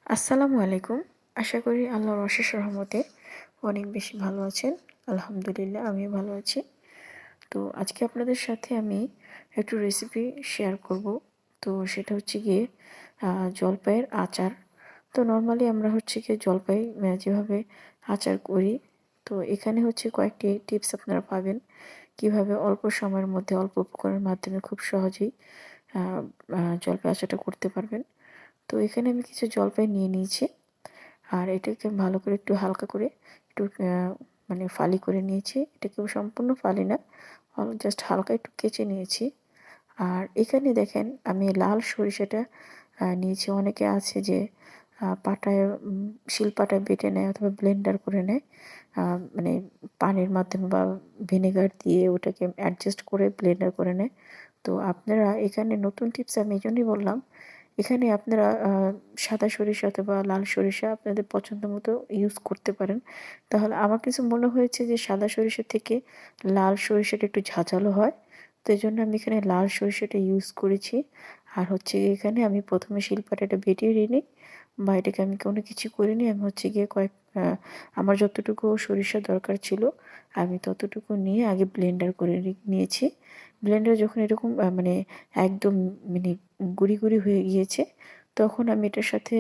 আসসালামু আলাইকুম। আশা করি আল্লাহর অশেষ রহমতে অনেক বেশি ভালো আছেন। আলহামদুলিল্লাহ আমিও ভালো আছি। তো আজকে আপনাদের সাথে আমি একটু রেসিপি শেয়ার করব। তো সেটা হচ্ছে গিয়ে জলপাইয়ের আচার। তো নরমালি আমরা হচ্ছে গিয়ে জলপাই যেভাবে আচার করি, তো এখানে হচ্ছে কয়েকটি টিপস আপনারা পাবেন। কিভাবে অল্প সময়ের মধ্যে অল্প উপকরণের মাধ্যমে খুব সহজেই আ আ জলপাই আচারটা করতে পারবেন। তো এখানে আমি কিছু জলপাই নিয়ে নিয়েছি। আর এটাকে ভালো করে একটু হালকা করে একটু মানে ফালি করে নিয়েছি। এটাকেও সম্পূর্ণ ফালি না, জাস্ট হালকা একটু কেচে নিয়েছি। আর এখানে দেখেন আমি লাল সরিষাটা নিয়েছি। অনেকে আছে যে পাটায় শিলপাটায় বেটে নেয় অথবা ব্লেন্ডার করে নেয়। আ মানে পানির মাধ্যমে বা ভিনেগার দিয়ে ওটাকে অ্যাডজাস্ট করে ব্লেন্ডার করে নেয়। তো আপনারা এখানে নতুন টিপস আমি এজন্যই বললাম। এখানে আপনারা সাদা সরিষা অথবা লাল সরিষা আপনাদের পছন্দ মতো ইউজ করতে পারেন। তাহলে আমার কাছে মনে হয়েছে যে সাদা সরিষা থেকে লাল সরিষাটা একটু ঝাঁঝালো হয়। তো এজন্য আমি এখানে লাল সরিষাটা ইউজ করেছি। আর হচ্ছে গিয়ে এখানে আমি ১ম এ শিলপাটাটা বেটে নিই, বা এটাকে আমি কোনো কিছু করিনি। আমি হচ্ছে গিয়ে আ আমার যতটুকু সরিষা দরকার ছিল আমি ততটুকু নিয়ে আগে ব্লেন্ডার করে নিয়েছি। ব্লেন্ডার যখন এরকম মানে একদম মানে গুঁড়ি, গুঁড়ি হয়ে গিয়েছে, তখন আমি এটার সাথে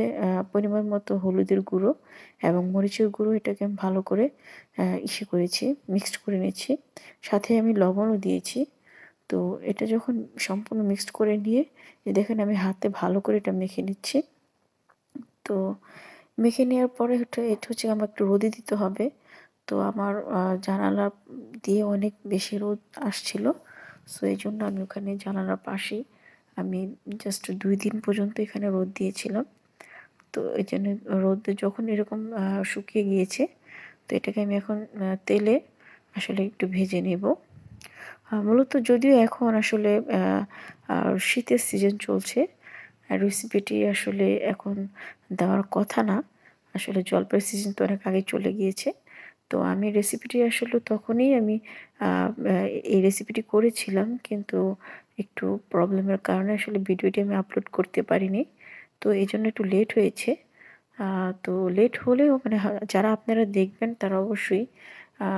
পরিমাণ মতো হলুদের গুঁড়ো এবং মরিচের গুঁড়ো এটাকে আমি ভালো করে করেছি, মিক্সড করে নিয়েছি। সাথে আমি লবণও দিয়েছি। তো এটা যখন সম্পূর্ণ মিক্সড করে নিয়ে দেখেন আমি হাতে ভালো করে এটা মেখে নিচ্ছি। তো মেখে নেওয়ার পরে এটা হচ্ছে আমার একটু রোদে দিতে হবে। তো আমার জানালা দিয়ে অনেক বেশি রোদ আসছিল। সো এইজন্য আমি ওখানে জানালার পাশেই আমি জাস্ট ২ দিন পর্যন্ত এখানে রোদ দিয়েছিলাম। তো এইজন্য রোদে যখন এরকম শুকিয়ে গিয়েছে, তো এটাকে আমি এখন তেলে আসলে একটু ভেজে নেব। মূলত যদিও এখন আসলে আ আ শীতের সিজন চলছে, রেসিপিটি আসলে এখন দেওয়ার কথা না। আসলে জলপাইয়ের সিজন তো অনেক আগেই চলে গিয়েছে। তো আমি রেসিপিটি আসলে তখনই আমি আ আ এই রেসিপিটি করেছিলাম, কিন্তু একটু প্রবলেমের কারণে আসলে ভিডিওটি আমি আপলোড করতে পারিনি। তো এজন্য একটু লেট হয়েছে। আ তো লেট হলেও মানে যারা আপনারা দেখবেন তারা অবশ্যই আ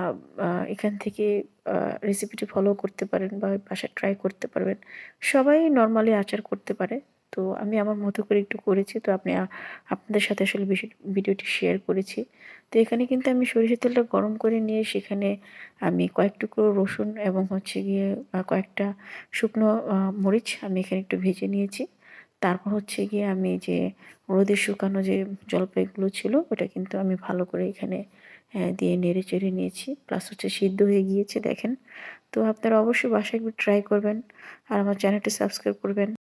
আ এখান থেকে আ রেসিপিটি ফলো করতে পারেন বা বাসায় ট্রাই করতে পারবেন। সবাই নরমালি আচার করতে পারে। তো আমি আমার মতো করে একটু করেছি। তো আপনাদের সাথে আসলে ভিডিওটি শেয়ার করেছি। তো এখানে কিন্তু আমি সরিষার তেলটা গরম করে নিয়ে সেখানে আমি কয়েক টুকরো রসুন এবং হচ্ছে গিয়ে কয়েকটা শুকনো মরিচ আমি এখানে একটু ভেজে নিয়েছি। তারপর হচ্ছে গিয়ে আমি যে রোদে শুকানো যে জলপাইগুলো ছিল ওটা কিন্তু আমি ভালো করে এখানে দিয়ে নেড়ে চেড়ে নিয়েছি। প্লাস হচ্ছে সিদ্ধ হয়ে গিয়েছে দেখেন। তো আপনারা অবশ্যই বাসায় একবার ট্রাই করবেন। আর আমার চ্যানেলটি সাবস্ক্রাইব করবেন।